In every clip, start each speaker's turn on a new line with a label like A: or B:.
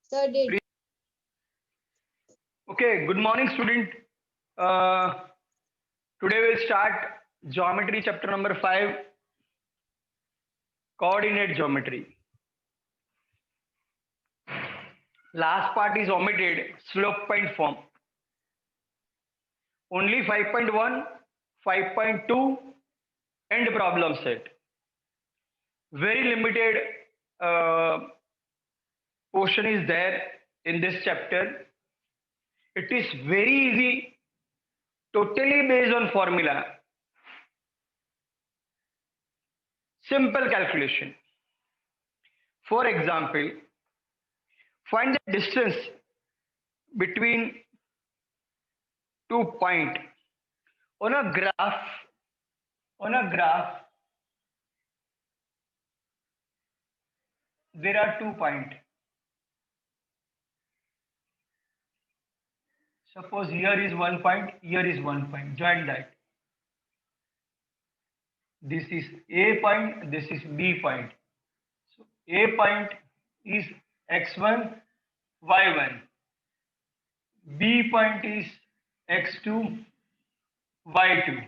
A: Sir did.
B: Okay, good morning, student. Uh, Today we'll start geometry chapter number 5, coordinate geometry. Last part is omitted, slope point form. Only 5.1, 5.2, and problem set. Very limited uh, portion is there in this chapter. It is very easy, totally based on formula. Simple calculation. For example, find the distance between 2 points on a graph. There are 2 points. Suppose here is 1 point, here is 1 point. Join that. This is A point, this is B point. So A point is x1, y1. B point is x2, y2.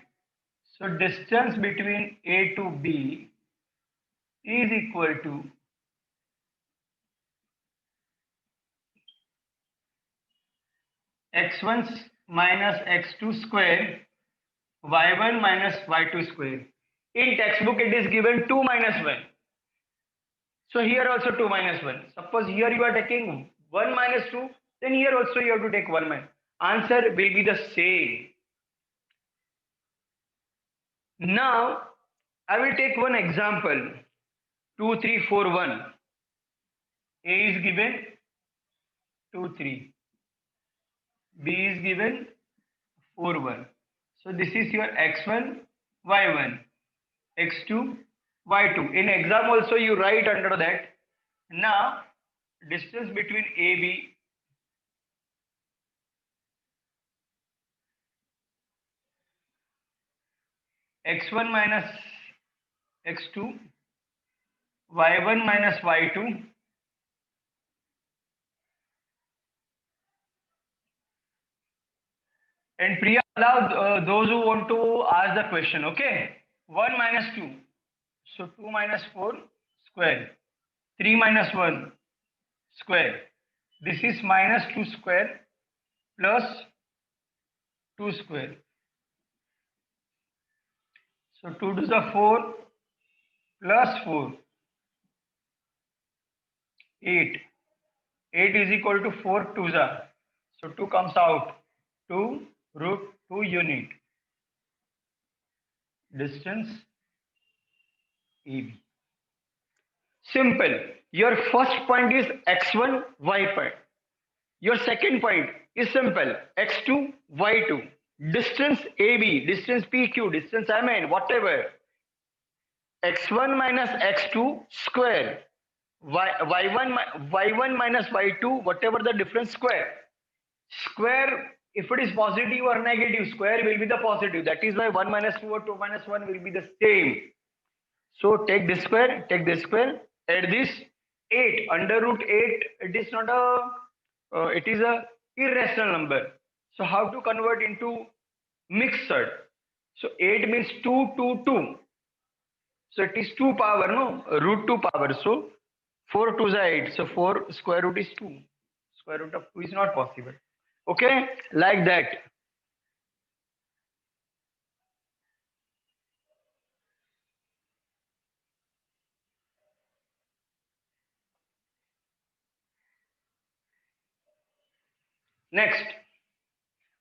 B: So distance between A to B is equal to x1 minus x2 square, y1 minus y2 square. In textbook it is given 2 minus 1. So here also 2 minus 1. Suppose here you are taking 1 minus 2, then here also you have to take 1 minus. Answer will be the same. Now I will take one example. 2, 3, 4, 1. A is given 2, 3. B is given 4, 1. So this is your x1, y1, x2, y2. In exam also you write under that. Now distance between AB x1 minus x2, y1 minus y2, and Priya, allow those who want to ask the question. Okay, 1 minus 2, so 2 minus 4 square, 3 minus 1 square. This is minus 2 square plus 2 square. So 2 to the 4 plus 4, 8. 8 is equal to 4 to the. So 2 comes out. 2 root 2 unit. Distance AB. Simple. Your first point is x1, y point. Your second point is simple. x2, y2. Distance AB, distance PQ, distance MN, whatever. x1 minus x2 square. Y1 minus y2, whatever the difference square. Square, if it is positive or negative, square will be the positive. That is why 1 minus 2 or 2 minus 1 will be the same. So take this square, add this 8. Under root 8, it is not it is a irrational number. So how to convert into mixed? So 8 means 2, 2, 2. So it is 2 power, no? Root 2 power. So 4 to the 8. So 4 square root is 2. Square root of 2 is not possible. Okay? Like that. Next,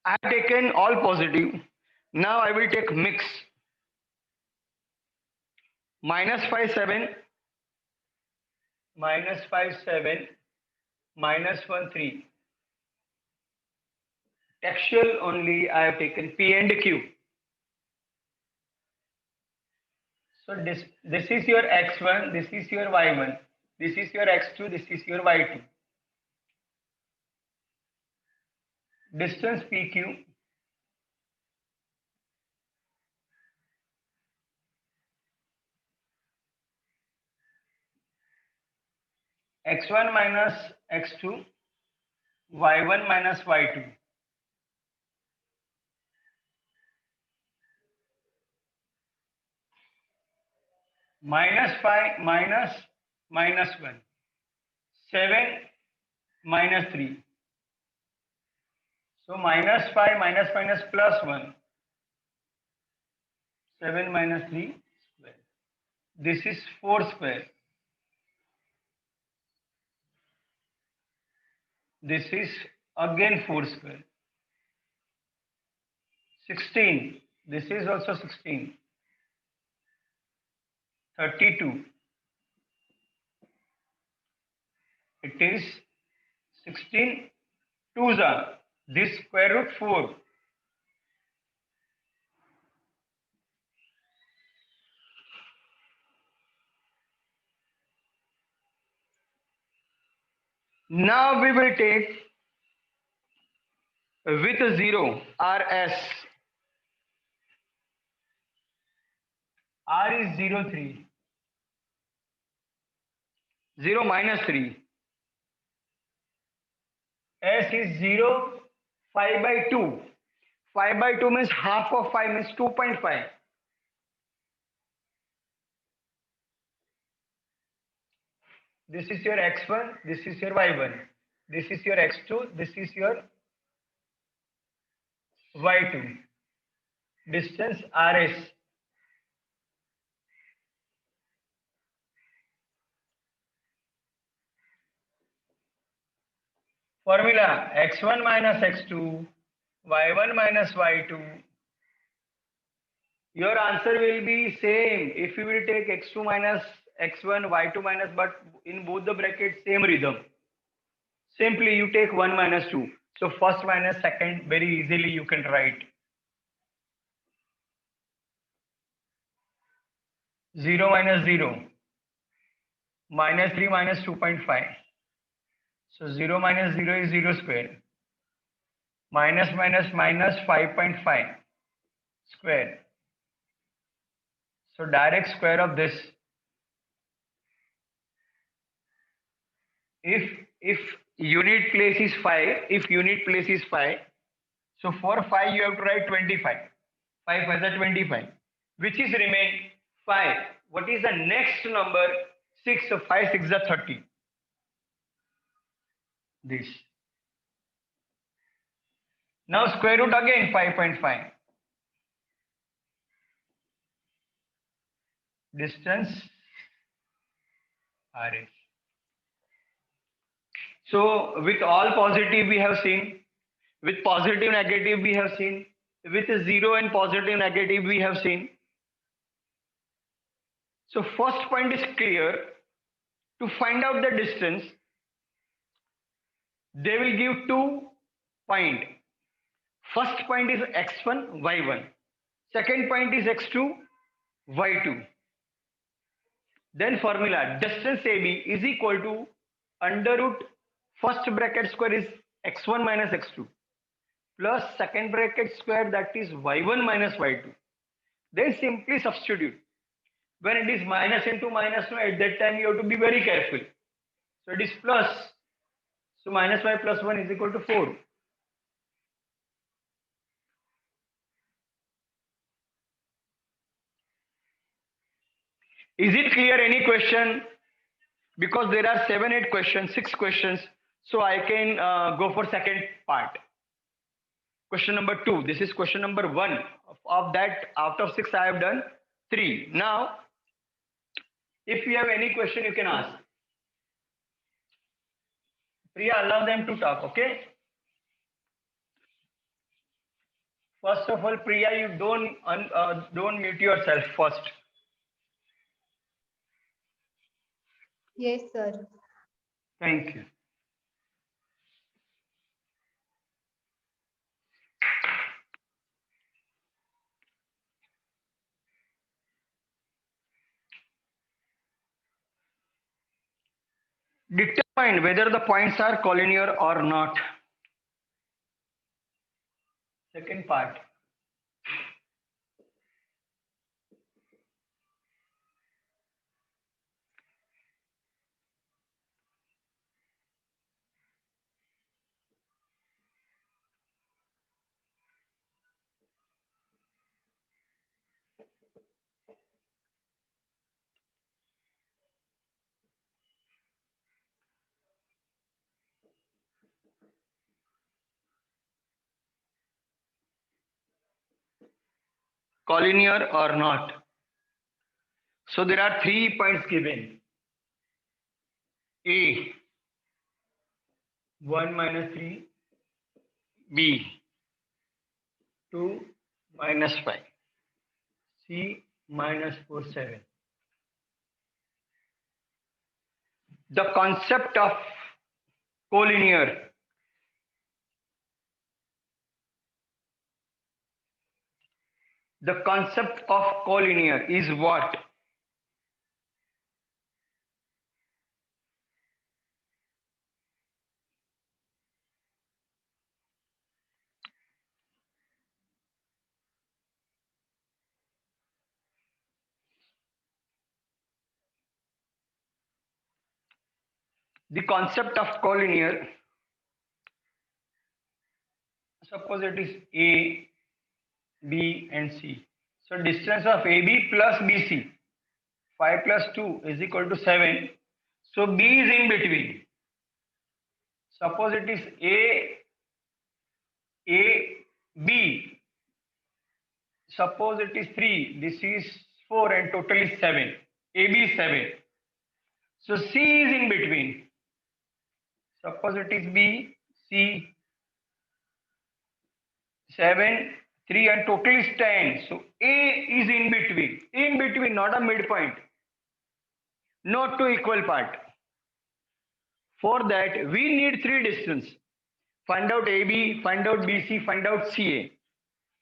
B: I have taken all positive. Now I will take mix. Minus 5, 7. Minus 5, 7. Minus 1, 3. Textual only I have taken P and Q. So this is your x1, this is your y1, this is your x2, this is your y2. Distance PQ, x1 minus x2 y1 minus y2 minus 5 minus minus 1 7 minus 3. So minus 5 minus minus plus 1 7 minus 3 square. This is 4 square. This is again 4 square. 16. This is also 16. 32. It is 16 twos are. This square root 4. Now we will take with a 0 rs. R is 0 3. 0 minus 3. S is 0 5 by 2. 5 by 2 means half of 5 means 2.5. This is your x1, this is your y1. This is your x2, this is your y2. Distance rs. Formula x1 minus x2, y1 minus y2. Your answer will be same if you will take x2 minus x1, y2 minus, but in both the brackets same rhythm. Simply you take 1 minus 2. So first minus second very easily you can write. 0 minus 0. Minus 3 minus 2.5. So 0 minus 0 is 0 square. Minus minus minus 5.5 square. So direct square of this. If unit place is 5, if unit place is 5, so for 5 you have to write 25. 5 5 is 25. Which is remain 5. What is the next number? 6. So 5 6 is 30. This. Now square root again 5.5. Distance RS. So with all positive we have seen, with positive negative we have seen, with 0 and positive negative we have seen. So first point is clear. To find out the distance, they will give 2 points. First point is x1, y1. Second point is x2, y2. Then formula distance AB is equal to under root first bracket square is x1 minus x2 plus second bracket square that is y1 minus y2. Then simply substitute. When it is minus into minus 2, at that time you have to be very careful. So it is plus. So minus y plus 1 is equal to 4. Is it clear? Any question? Because there are 7, 8 questions, 6 questions. So I can go for second part. Question number 2. This is question number 1. Of that, out of 6, I have done 3. Now, if you have any question, you can ask. Priya, allow them to talk, okay? First of all, Priya, you don't mute yourself first.
A: Yes, sir.
B: Thank you. Determine whether the points are collinear or not. Second part. Collinear or not? So there are 3 points given. A 1 minus 3, B 2 minus 5, C minus 4 7. The concept of collinear. The concept of collinear is what? The concept of collinear, suppose it is A, B and C. So distance of AB plus BC, 5 plus 2 is equal to 7. So B is in between. Suppose it is B. Suppose it is 3. This is 4 and total is 7. AB is 7. So C is in between. Suppose it is B, C, 7, 3 and total is 10. So A is in between. In between, not a midpoint. Not two equal part. For that, we need 3 distance. Find out AB, find out BC, find out CA.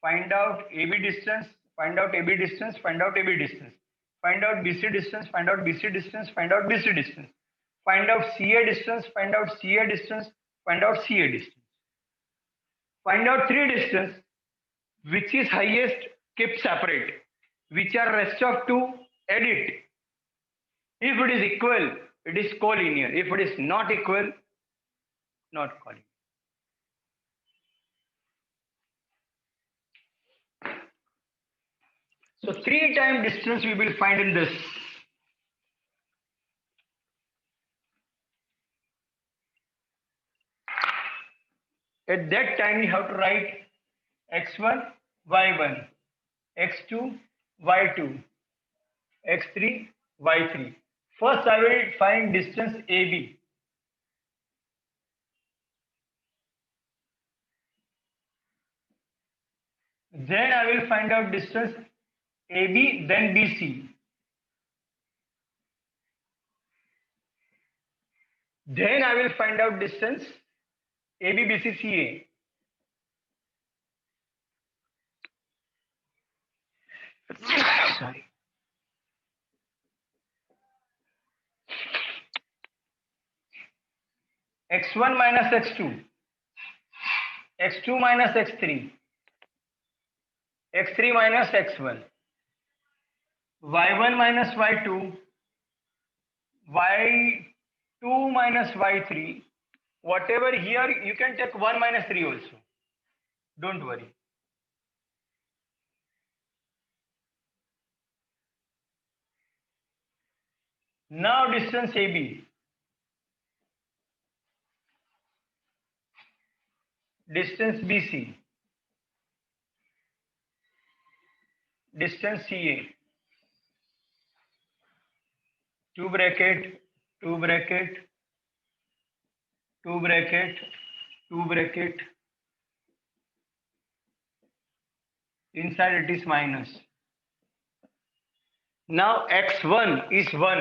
B: Find out AB distance, find out AB distance, find out AB distance. Find out BC distance, find out BC distance, find out BC distance. Find out CA distance, find out CA distance, find out CA distance. Find out 3 distance, which is highest, keep separate. Which are rest of 2, edit. If it is equal, it is collinear. If it is not equal, not collinear. So 3 times distance we will find in this. At that time you have to write x1, y1, x2, y2, x3, y3. First I will find distance AB. Then I will find out distance AB, then BC. Then I will find out distance AB, BC, CA. Sorry. x1 minus x2, x2 minus x3, x3 minus x1, y1 minus y2, y2 minus y3. Whatever here, you can take 1 minus 3 also. Don't worry. Now distance AB. Distance BC. Distance CA. 2 bracket, 2 bracket, 2 bracket, 2 bracket. Inside it is minus. Now x1 is 1.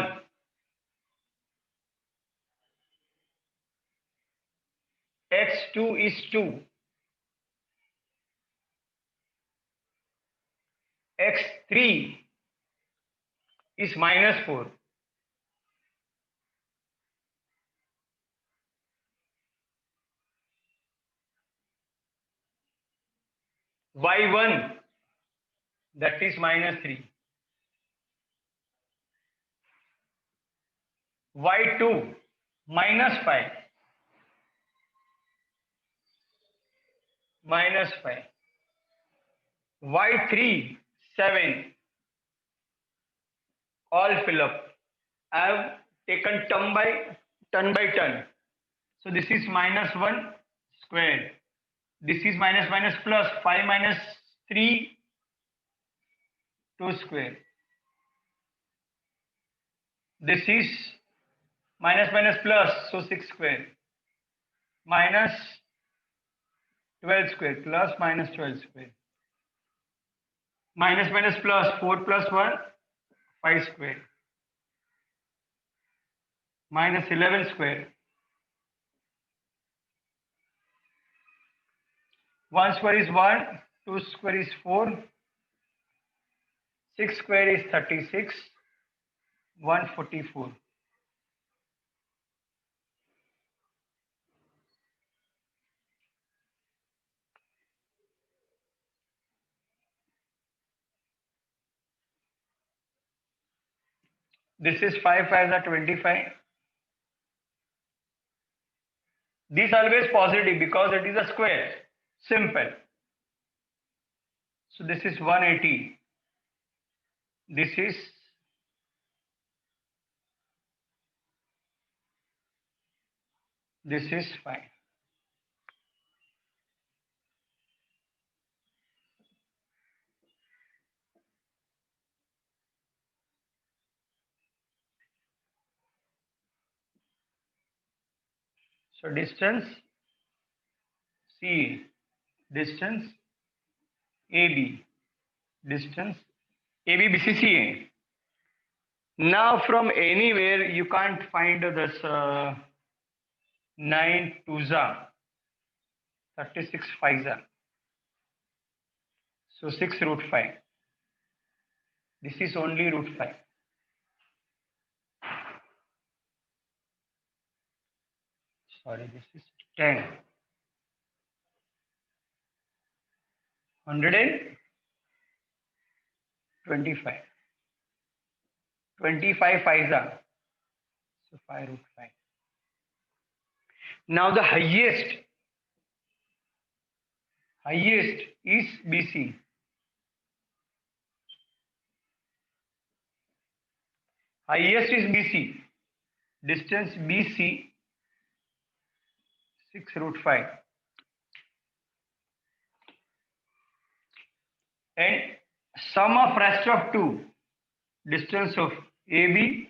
B: x2 is 2. x3 is minus 4. y1, that is minus 3. y2, minus 5. Minus 5. y3, 7. all fill up. I have taken term by turn. So this is minus 1 square. This is minus minus plus 5 minus 3 2 square. This is minus minus plus, so 6 square. Minus 12 square plus minus 12 square. Minus minus plus 4 plus 1 5 square. Minus 11 square. 1 square is 1, 2 square is 4, 6 square is 36, 144. This is 5 5s are 25. This always positive because it is a square. Simple. So this is 180. This is this is 5. So distance CA, distance AB, distance AB BCCA. Now from anywhere you can't find this 9 2s are 36 5s are. So 6 root 5. This is only root 5. Sorry, this is 10. 125. 25 5s are. So 5 root 5. Now the highest is BC. Highest is BC. Distance BC 6 root 5. And sum of rest of 2, distance of AB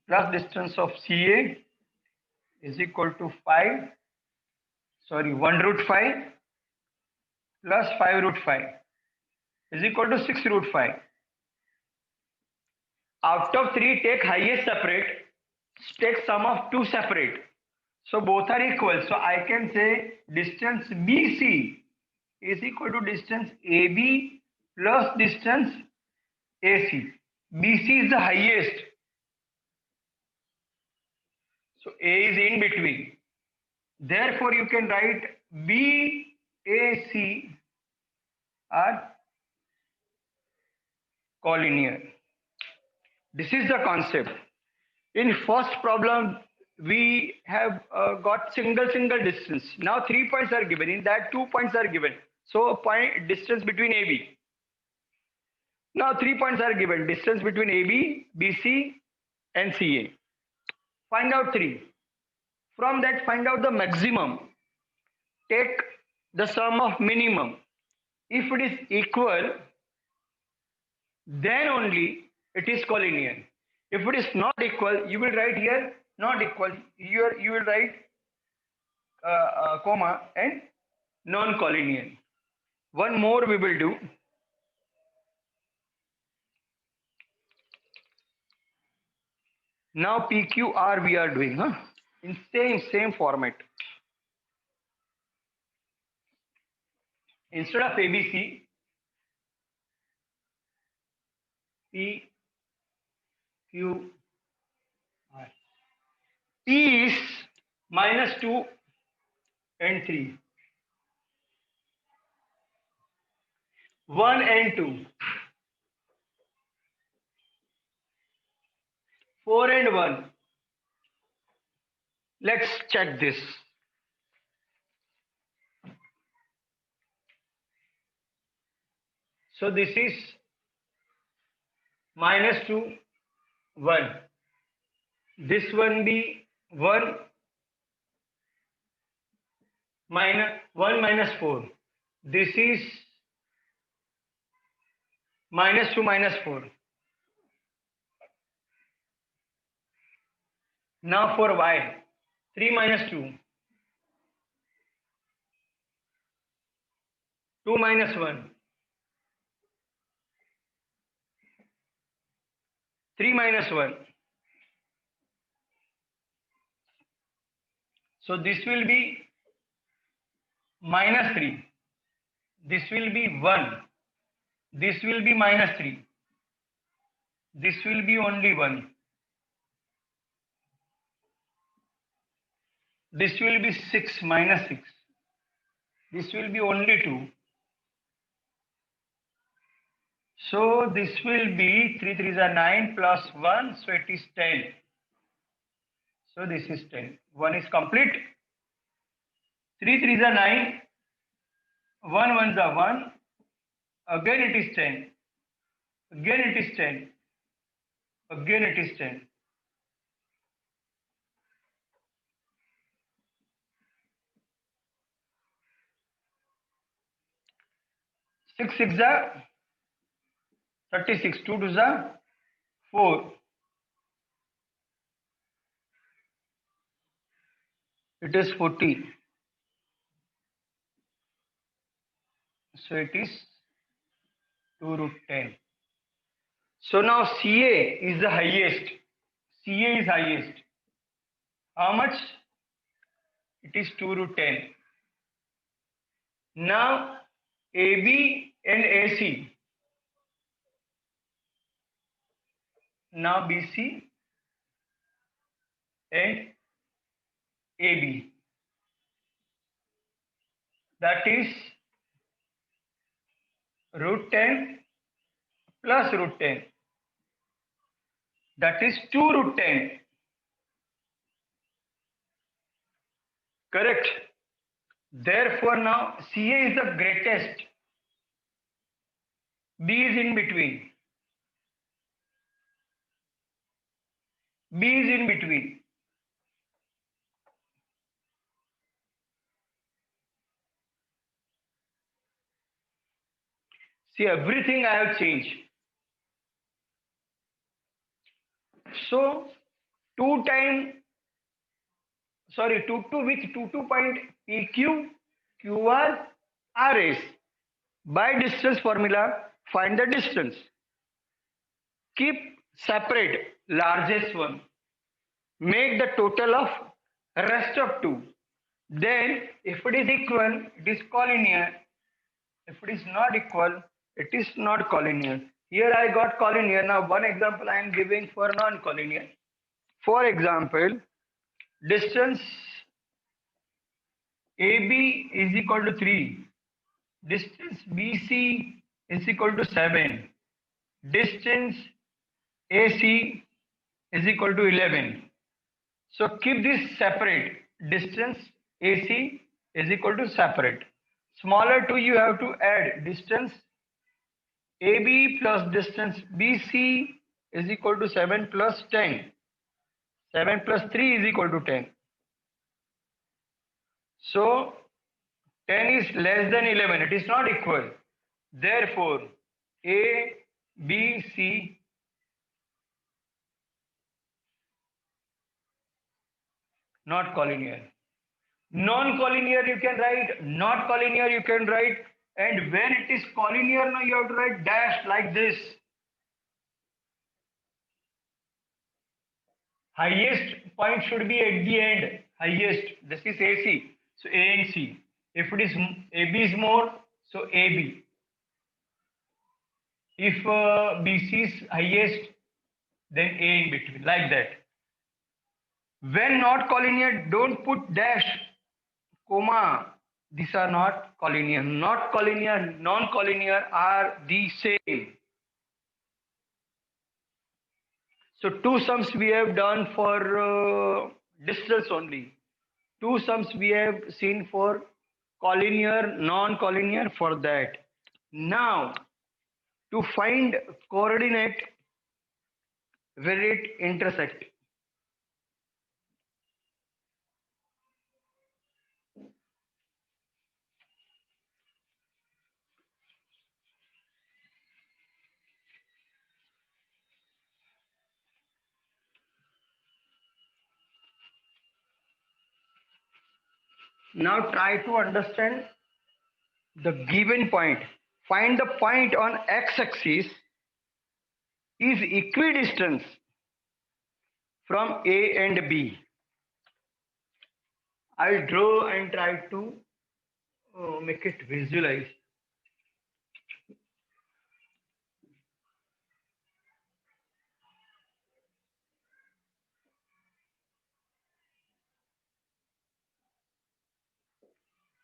B: plus distance of CA is equal to 1 root 5 plus 5 root 5 is equal to 6 root 5. Out of 3, take highest separate, take sum of 2 separate. So both are equal. So I can say distance BC is equal to distance AB plus distance AC. BC is the highest. So A is in between. Therefore, you can write BAC are collinear. This is the concept. In first problem, we have got single distance. Now 3 points are given. In that 2 points are given. So point distance between AB. Now 3 points are given. Distance between AB, BC and CA. Find out 3. From that, find out the maximum. Take the sum of minimum. If it is equal, then only it is collinear. If it is not equal, you will write here not equal. Here you will write comma and non-collinear. One more we will do. Now PQR we are doing in same format. Instead of ABC, P Q R. P is minus 2 and 3. 1 and 2. 4 and 1. Let's check this. So this is minus 2 1. This one be 1 minus 1 minus 4. This is minus 2 minus 4. Now for y, 3 minus 2, 2 minus 1, 3 minus 1. So this will be minus 3. This will be 1. This will be minus 3. This will be only 1. This will be 6 minus 6. This will be only 2. So this will be 3 3s are 9 plus 1. So it is 10. So this is 10. 1 is complete. 3 3s are 9. 1 1s are 1. Again it is 10. Again it is 10. Again it is 10. Six six are 36. 2 2s are 4. It is 40. So it is 2 root 10. So now CA is the highest. CA is highest. How much? It is 2 root 10. Now AB and AC. Now BC and AB. That is root 10 plus root 10. That is 2 root 10. Correct. Therefore now CA is the greatest. B is in between. B is in between. See, everything I have changed. So 2 times, sorry, 2 2 with 2 point PQ, QR, RS. By distance formula, find the distance. Keep separate largest one. Make the total of rest of 2. Then if it is equal, it is collinear. If it is not equal, it is not collinear. Here I got collinear. Now one example I am giving for non-collinear. For example, distance AB is equal to 3. Distance BC is equal to 7. Distance AC is equal to 11. So keep this separate. Distance AC is equal to separate. Smaller 2 you have to add. Distance AB plus distance BC is equal to 7 plus 10. 7 plus 3 is equal to 10. So 10 is less than 11. It is not equal. Therefore, A, B, C not collinear. Non-collinear you can write, not collinear you can write, and when it is collinear now you have to write dash like this. Highest point should be at the end. Highest. This is AC. So A and C. If it is AB is more, so AB. If BC is highest, then A in between, like that. When not collinear, don't put dash, comma. These are not collinear. Not collinear, non-collinear are the same. So two sums we have done for distance only. Two sums we have seen for collinear, non-collinear for that. Now, to find coordinate, will it intersect? Now try to understand the given point. Find the point on x-axis is equidistant from A and B. I'll draw and try to make it visualize.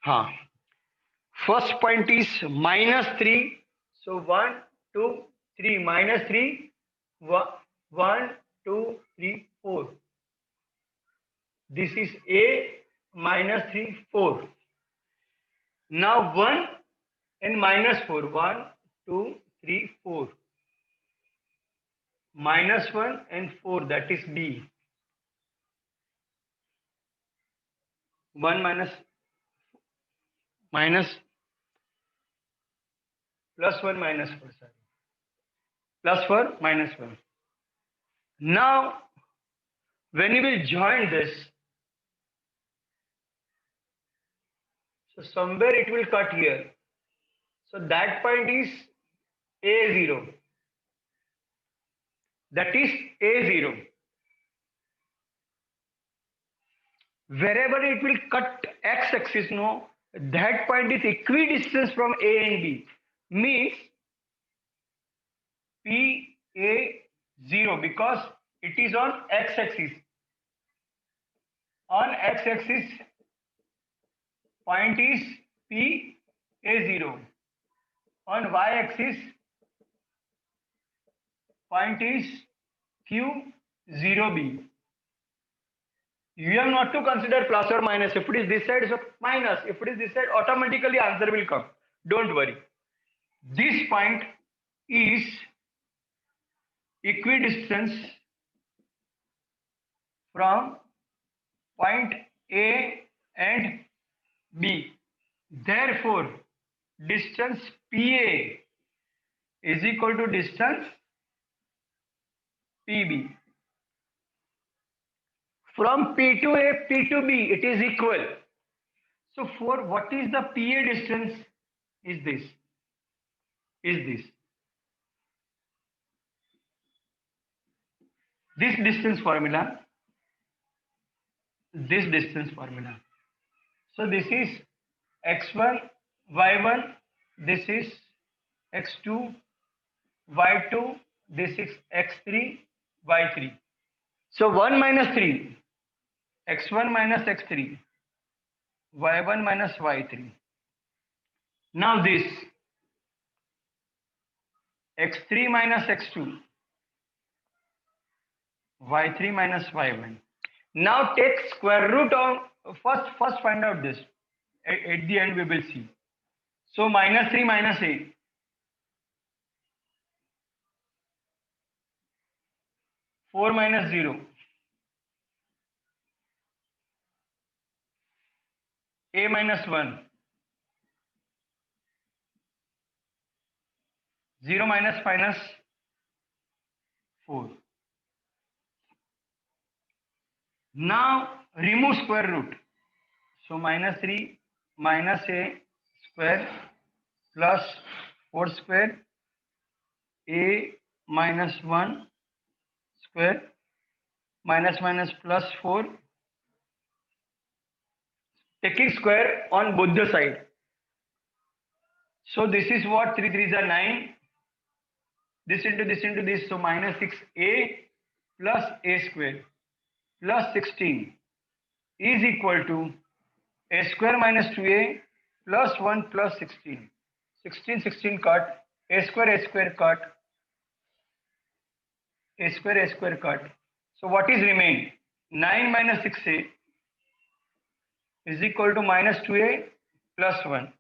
B: Huh. First point is -3. So 1, 2, 3, -3. 1, 2, 3, 4. This is A, -3, 4. Now 1 and -4. 1, 2, 3, 4. -1 and 4, that is B. 1 minus +1 -4, sorry. +4 -1. Now, when you will join this, so somewhere it will cut here. So that point is A0. That is A0. Wherever it will cut x-axis, no, that point is equidistant from A and B. Means PA0 because it is on x-axis. On x-axis, point is PA0. On y-axis, point is Q0B. You have not to consider plus or minus. If it is this side, so minus. If it is this side, automatically answer will come. Don't worry. This point is equidistance from point A and B. Therefore, distance PA is equal to distance PB. From P to A, P to B, it is equal. So for what is the PA distance is this. This distance formula. So this is x1, y1, this is x2, y2, this is x3, y3. So 1 minus 3, x1 minus x3, y1 minus y3. Now this x3 minus x2, y3 minus y1. Now take square root of, first find out this. At the end we will see. So -3 minus 8. 4 minus 0. A minus 1. 0 minus 4. Now remove square root. So -3 minus a square plus 4 square a minus 1 square minus plus 4. Taking square on both the side. So this is what 3 3s are 9. This into this. So -6a plus a square plus 16 is equal to a square minus 2a plus 1 plus 16. 16 cut. A square cut. A square cut. So what is remain? 9 minus 6a is equal to minus 2a plus 1.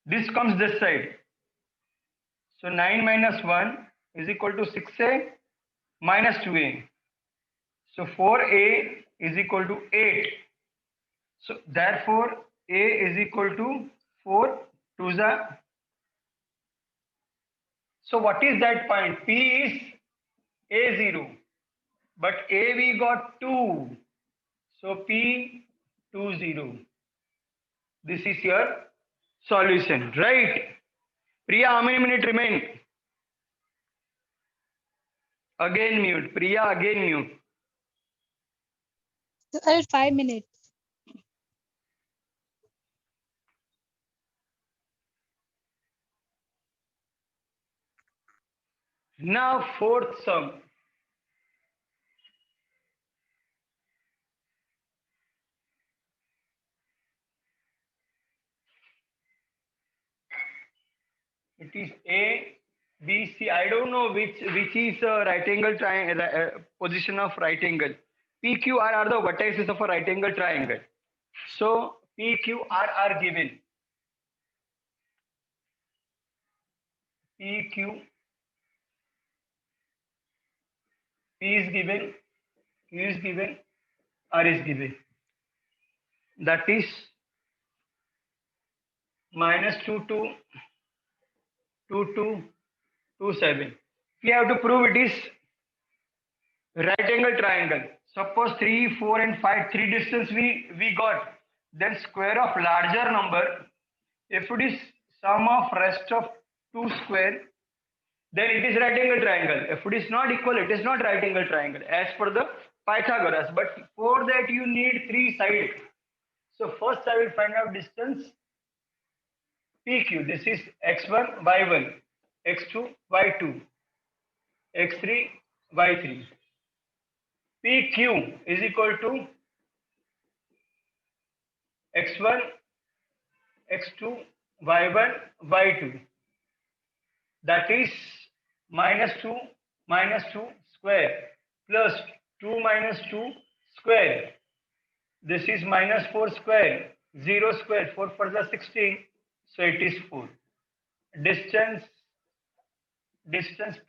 B: This comes this side. So 9 minus 1 is equal to 6a minus 2a. So 4a is equal to 8. So therefore a is equal to 4 to the. So what is that point? P is a0, but a we got 2. So P 20. This is your solution, right? Priya, how many minutes remain? Again mute. Priya, again mute.
A: Sir, 5 minutes.
B: Now fourth sum. It is A, B, C. I don't know which is a right angle triangle position of right angle. P, Q, R are the vertices of a right angle triangle. So P, Q, R are given. P, Q, P is given, Q is given, R is given. That is minus 2, 2, 2, 2, 2, 7. We have to prove it is right angle triangle. Suppose 3, 4 and 5, 3 distance we got. Then square of larger number, if it is sum of rest of 2 square, then it is right angle triangle. If it is not equal, it is not right angle triangle as per the Pythagoras. But for that you need 3 sides. So first I will find out distance PQ. This is x1, y1, x2, y2, x3, y3. PQ is equal to x1, x2, y1, y2. That is minus 2 square plus 2 minus 2 square. This is minus 4 square, 0 square, 4 for the 16. So it is 4. Distance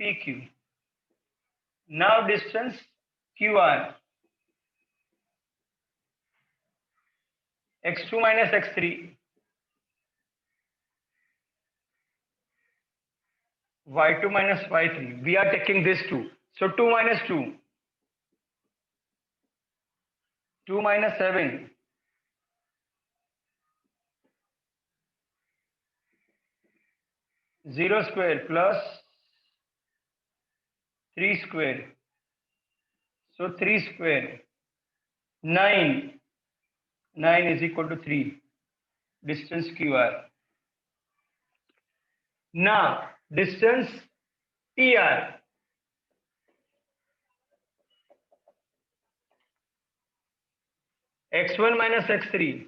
B: PQ. Now distance QR. X2 minus x3. Y2 minus y3. We are taking this 2. So 2 minus 2. 2 minus 7. 0 square plus 3 square. So 3 square. 9. 9 is equal to 3. Distance QR. Now distance PR. X1 minus x3.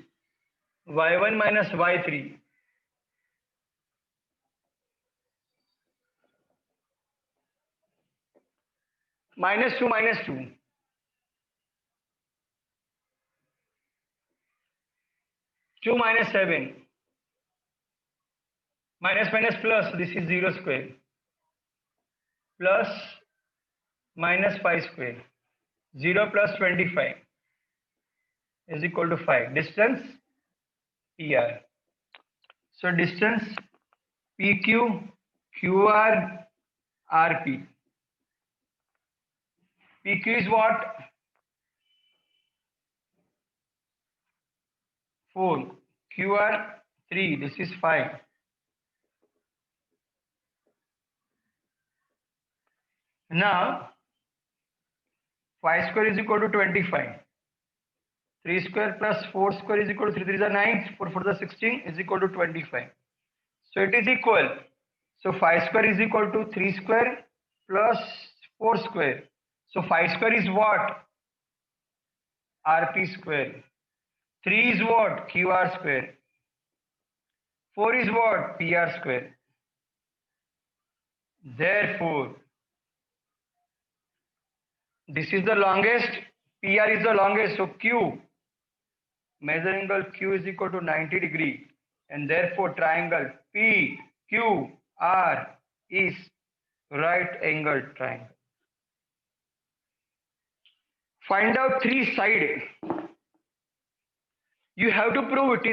B: Y1 minus y3. Minus 2 minus 2. 2 minus 7. Minus minus plus, this is 0 square. Plus minus 5 square. 0 plus 25 is equal to 5. Distance PR. So distance PQ, QR, RP. PQ is what? 4. QR 3. This is 5. Now 5 square is equal to 25. 3 square plus 4 square is equal to 3. 3 is 9. 4 for the 16 is equal to 25. So it is equal. So 5 square is equal to 3 square plus 4 square. So 5 square is what? RP square. 3 is what? QR square. 4 is what? PR square. Therefore, this is the longest, PR is the longest. So Q, measure angle Q is equal to 90 degree. And therefore triangle PQR is right angle triangle. Find out three sides. You have to prove it is